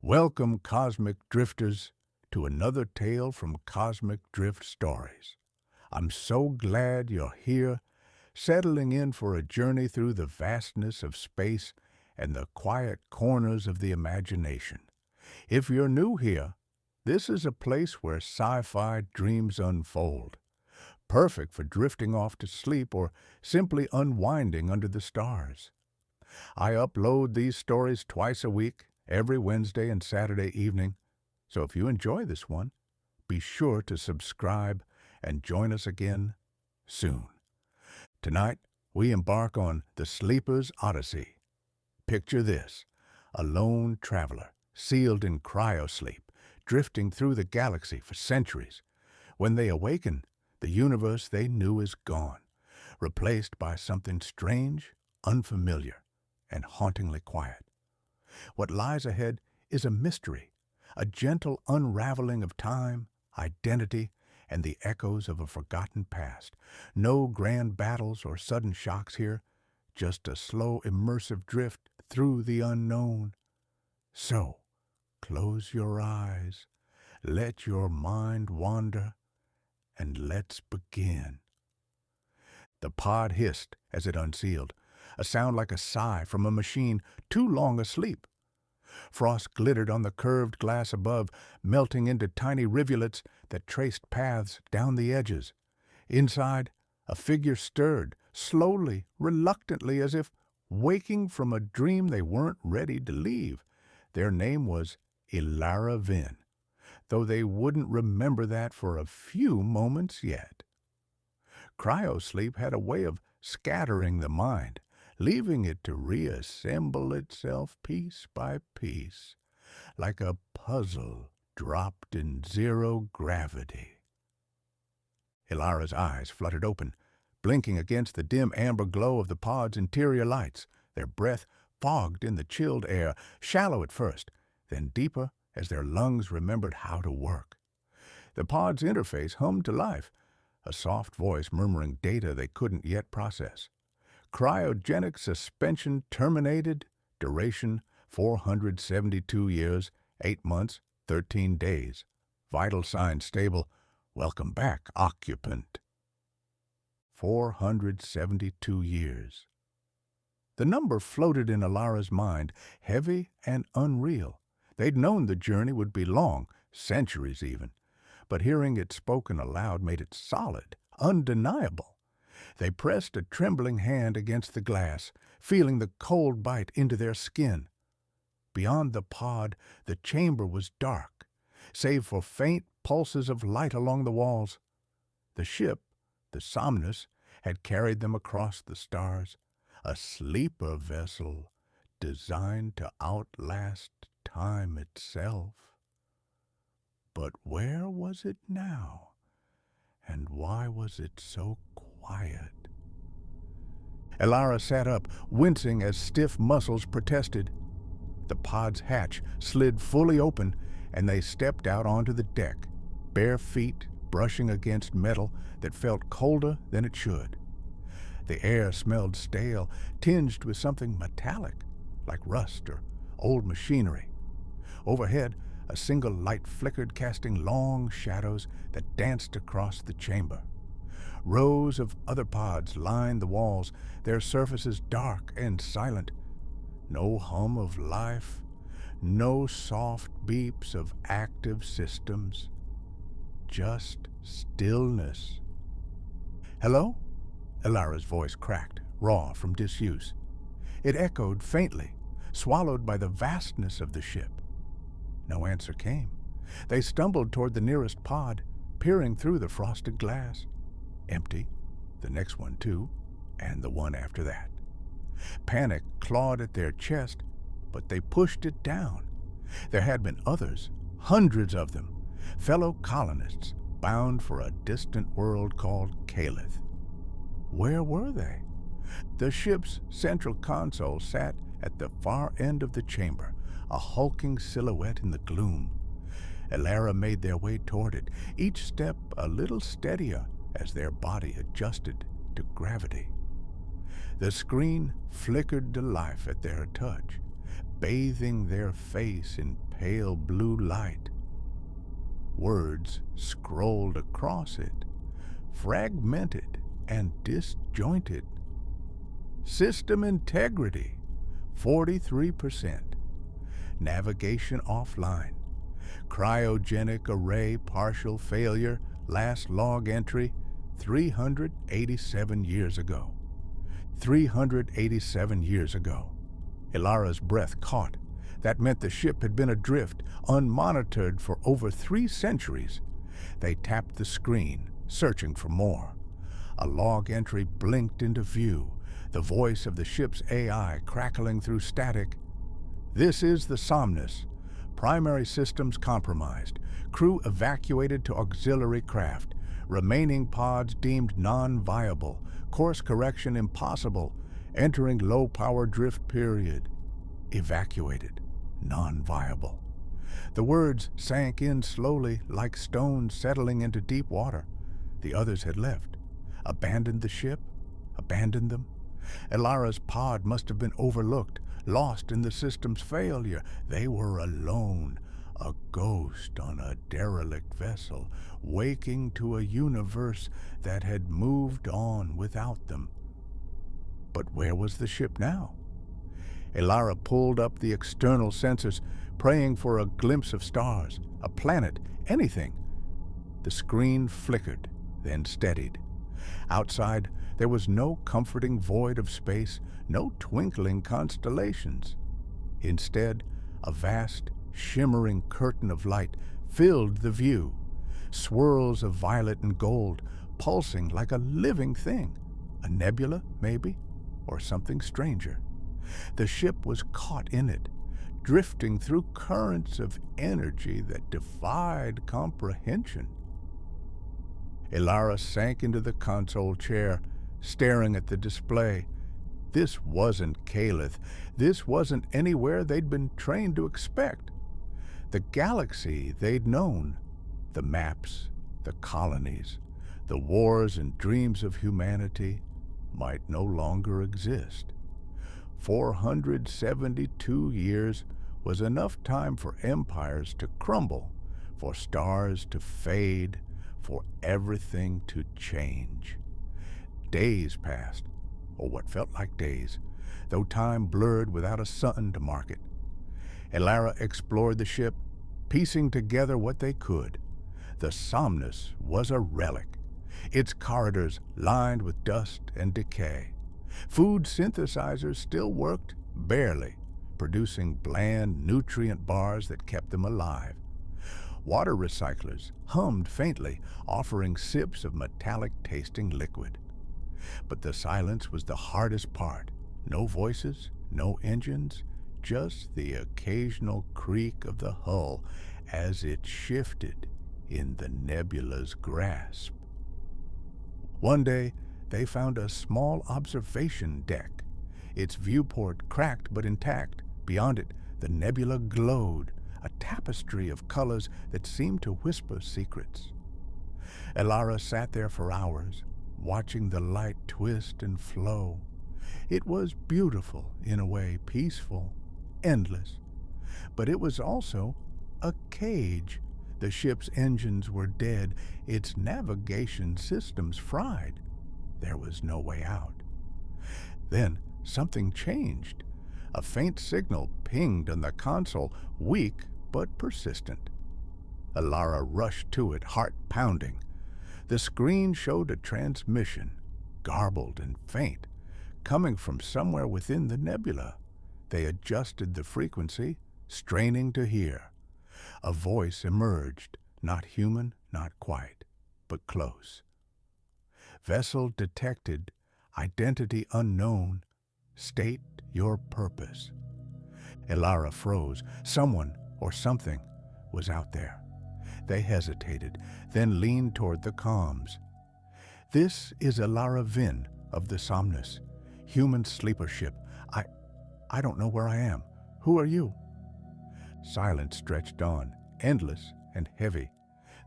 Welcome, cosmic drifters, to another tale from Cosmic Drift Stories. I'm so glad you're here, settling in for a journey through the vastness of space and the quiet corners of the imagination. If you're new here, this is a place where sci-fi dreams unfold, perfect for drifting off to sleep or simply unwinding under the stars. I upload these stories twice a week, every Wednesday and Saturday evening, so if you enjoy this one, be sure to subscribe and join us again soon. Tonight, we embark on the Sleeper's Odyssey. Picture this: a lone traveler, sealed in cryosleep, drifting through the galaxy for centuries. When they awaken, the universe they knew is gone, replaced by something strange, unfamiliar, and hauntingly quiet. What lies ahead is a mystery, a gentle unraveling of time, identity, and the echoes of a forgotten past. No grand battles or sudden shocks here, just a slow, immersive drift through the unknown. So, close your eyes, let your mind wander, and let's begin. The pod hissed as it unsealed, a sound like a sigh from a machine too long asleep. Frost glittered on the curved glass above, melting into tiny rivulets that traced paths down the edges. Inside, a figure stirred, slowly, reluctantly, as if waking from a dream they weren't ready to leave. Their name was Ilara Vin, though they wouldn't remember that for a few moments yet. Cryosleep had a way of scattering the mind, leaving it to reassemble itself piece by piece, like a puzzle dropped in zero gravity. Ilara's eyes fluttered open, blinking against the dim amber glow of the pod's interior lights, their breath fogged in the chilled air, shallow at first, then deeper as their lungs remembered how to work. The pod's interface hummed to life, a soft voice murmuring data they couldn't yet process. Cryogenic suspension terminated. Duration 472 years, 8 months, 13 days. Vital signs stable. Welcome back, occupant. 472 years. The number floated in Ilara's mind, heavy and unreal. They'd known the journey would be long, centuries even, but hearing it spoken aloud made it solid, undeniable. They pressed a trembling hand against the glass, feeling the cold bite into their skin. Beyond the pod, the chamber was dark, save for faint pulses of light along the walls. The ship, the Somnus, had carried them across the stars, a sleeper vessel designed to outlast time itself. But where was it now? And why was it so quiet? Ilara sat up, wincing as stiff muscles protested. The pod's hatch slid fully open, and they stepped out onto the deck, bare feet brushing against metal that felt colder than it should. The air smelled stale, tinged with something metallic, like rust or old machinery. Overhead, a single light flickered, casting long shadows that danced across the chamber. Rows of other pods lined the walls, their surfaces dark and silent. No hum of life, no soft beeps of active systems, just stillness. "Hello?" Ilara's voice cracked, raw from disuse. It echoed faintly, swallowed by the vastness of the ship. No answer came. They stumbled toward the nearest pod, peering through the frosted glass. Empty, the next one too, and the one after that. Panic clawed at their chest, but they pushed it down. There had been others, hundreds of them, fellow colonists, bound for a distant world called Calith. Where were they? The ship's central console sat at the far end of the chamber, a hulking silhouette in the gloom. Ilara made their way toward it, each step a little steadier as their body adjusted to gravity. The screen flickered to life at their touch, bathing their face in pale blue light. Words scrolled across it, fragmented and disjointed. System integrity, 43%. Navigation offline. Cryogenic array partial failure, last log entry, 387 years ago. 387 years ago. Ilara's breath caught. That meant the ship had been adrift, unmonitored for over 3 centuries. They tapped the screen, searching for more. A log entry blinked into view, the voice of the ship's AI crackling through static. This is the Somnus. Primary systems compromised. Crew evacuated to auxiliary craft. Remaining pods deemed non-viable. Course correction impossible. Entering low-power drift period. Evacuated. Non-viable. The words sank in slowly, like stones settling into deep water. The others had left. Abandoned the ship? Abandoned them? Ilara's pod must have been overlooked, lost in the system's failure. They were alone, a ghost on a derelict vessel, waking to a universe that had moved on without them. But where was the ship now? Ilara pulled up the external sensors, praying for a glimpse of stars, a planet, anything. The screen flickered, then steadied. Outside, there was no comforting void of space, no twinkling constellations. Instead, a vast, shimmering curtain of light filled the view, swirls of violet and gold, pulsing like a living thing. A nebula, maybe, or something stranger. The ship was caught in it, drifting through currents of energy that defied comprehension. Ilara sank into the console chair, staring at the display. This wasn't Calith. This wasn't anywhere they'd been trained to expect. The galaxy they'd known, the maps, the colonies, the wars and dreams of humanity might no longer exist. 472 years was enough time for empires to crumble, for stars to fade, for everything to change. Days passed, or what felt like days, though time blurred without a sun to mark it. Ilara explored the ship, piecing together what they could. The Somnus was a relic, its corridors lined with dust and decay. Food synthesizers still worked, barely, producing bland nutrient bars that kept them alive. Water recyclers hummed faintly, offering sips of metallic-tasting liquid. But the silence was the hardest part. No voices, no engines, just the occasional creak of the hull as it shifted in the nebula's grasp. One day, they found a small observation deck. Its viewport cracked but intact. Beyond it, the nebula glowed, a tapestry of colors that seemed to whisper secrets. Ilara sat there for hours, watching the light twist and flow. It was beautiful, in a way, peaceful, endless. But it was also a cage. The ship's engines were dead, its navigation systems fried. There was no way out. Then something changed. A faint signal pinged on the console, weak but persistent. Ilara rushed to it, heart pounding. The screen showed a transmission, garbled and faint, coming from somewhere within the nebula. They adjusted the frequency, straining to hear. A voice emerged, not human, not quite, but close. Vessel detected, identity unknown. State your purpose. Ilara froze. Someone or something was out there. They hesitated, then leaned toward the comms. This is Ilara Vin of the Somnus, human sleeper ship. I don't know where I am. Who are you? Silence stretched on, endless and heavy.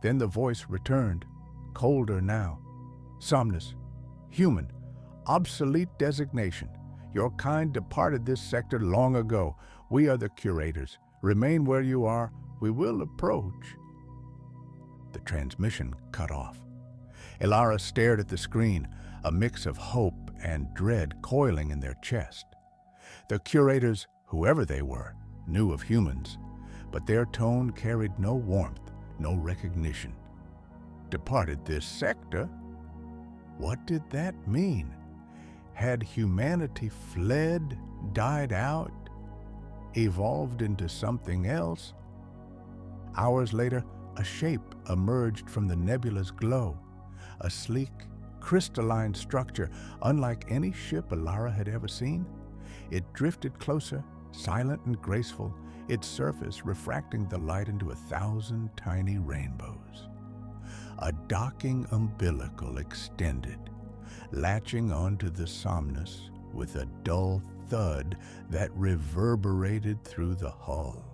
Then the voice returned, colder now. Somnus, human, obsolete designation. Your kind departed this sector long ago. We are the curators, Remain where you are. We will approach. The transmission cut off. Elara stared at the screen, a mix of hope and dread coiling in their chest. The curators, whoever they were, knew of humans, but their tone carried no warmth, no recognition. Departed this sector? What did that mean? Had humanity fled, died out, evolved into something else? Hours later, a shape emerged from the nebula's glow, a sleek, crystalline structure unlike any ship Elara had ever seen. It drifted closer, silent and graceful, its surface refracting the light into 1,000 tiny rainbows. A docking umbilical extended, latching onto the Somnus with a dull thud that reverberated through the hull.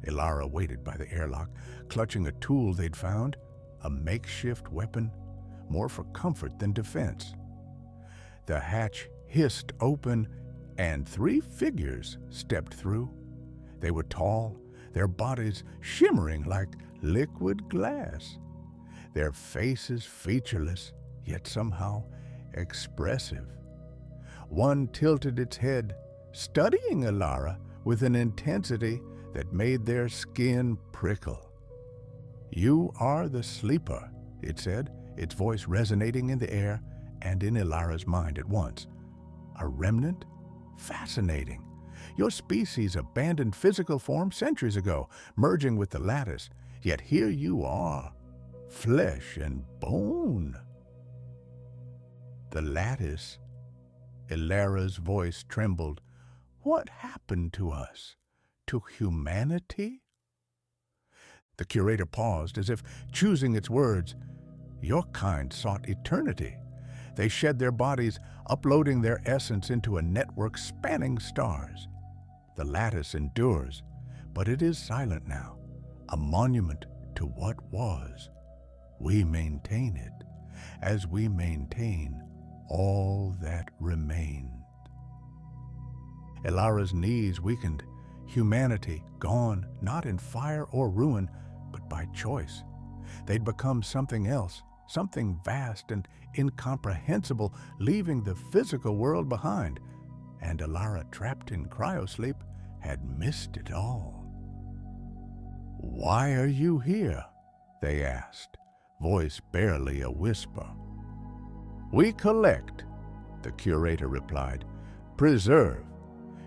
Elara waited by the airlock, clutching a tool they'd found, a makeshift weapon, more for comfort than defense. The hatch hissed open, and 3 figures stepped through. They were tall, their bodies shimmering like liquid glass, their faces featureless, yet somehow expressive. One tilted its head, studying Elara with an intensity that made their skin prickle. "You are the sleeper," it said, its voice resonating in the air and in Elara's mind at once. "A remnant? Fascinating. Your species abandoned physical form centuries ago, merging with the lattice, yet here you are, flesh and bone." The lattice? Elara's voice trembled. What happened to us? To humanity? The curator paused, as if choosing its words. Your kind sought eternity. They shed their bodies, uploading their essence into a network spanning stars. The lattice endures, but it is silent now, a monument to what was. We maintain it, as we maintain all that remained. Elara's knees weakened, humanity gone, not in fire or ruin, but by choice. They'd become something else, something vast and incomprehensible, leaving the physical world behind. And Elara, trapped in cryosleep, had missed it all. "Why are you here?" they asked, voice barely a whisper. "We collect," the curator replied. "Preserve.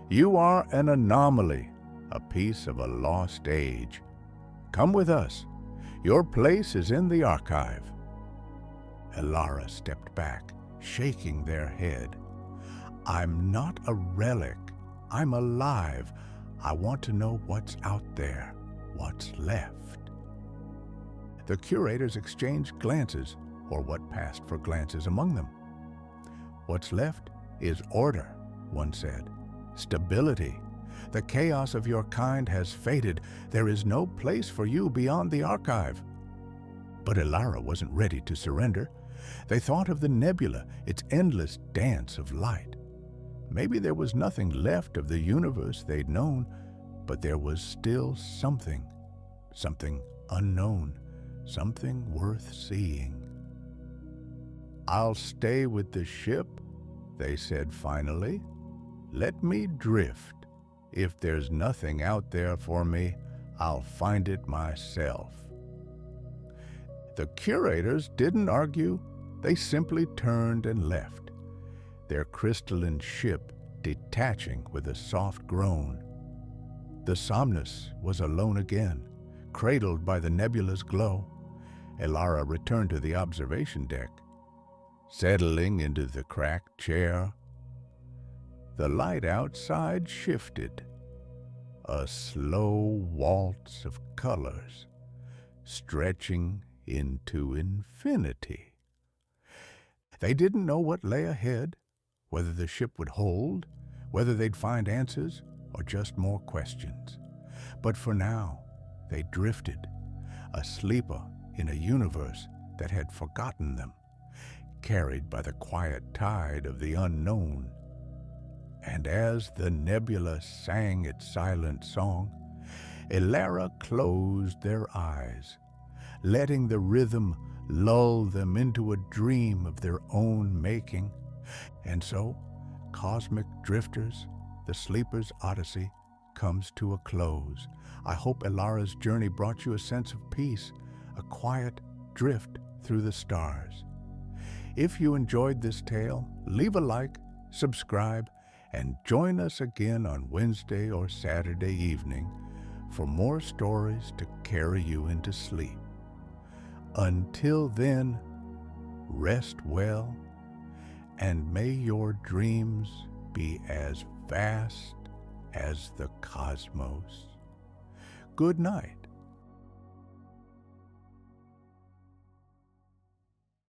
You are an anomaly, a piece of a lost age. Come with us. Your place is in the archive." Elara stepped back, shaking their head. "I'm not a relic. I'm alive. I want to know what's out there, what's left." The curators exchanged glances, or what passed for glances among them. "What's left is order," one said. "Stability. The chaos of your kind has faded. There is no place for you beyond the archive." But Elara wasn't ready to surrender. They thought of the nebula, its endless dance of light. Maybe there was nothing left of the universe they'd known, but there was still something unknown, something worth seeing. "I'll stay with the ship," they said finally. "Let me drift. If there's nothing out there for me, I'll find it myself." The curators didn't argue. They simply turned and left, their crystalline ship detaching with a soft groan. The Somnus was alone again, cradled by the nebula's glow. Elara returned to the observation deck, settling into the cracked chair. The light outside shifted, a slow waltz of colors, stretching into infinity. They didn't know what lay ahead, whether the ship would hold, whether they'd find answers, or just more questions. But for now, they drifted, a sleeper in a universe that had forgotten them, carried by the quiet tide of the unknown. And as the nebula sang its silent song, Elara closed their eyes, letting the rhythm lull them into a dream of their own making. And so, Cosmic Drifters, the Sleeper's Odyssey, comes to a close. I hope Elara's journey brought you a sense of peace, a quiet drift through the stars. If you enjoyed this tale, leave a like, subscribe, and join us again on Wednesday or Saturday evening for more stories to carry you into sleep. Until then, rest well, and may your dreams be as vast as the cosmos. Good night.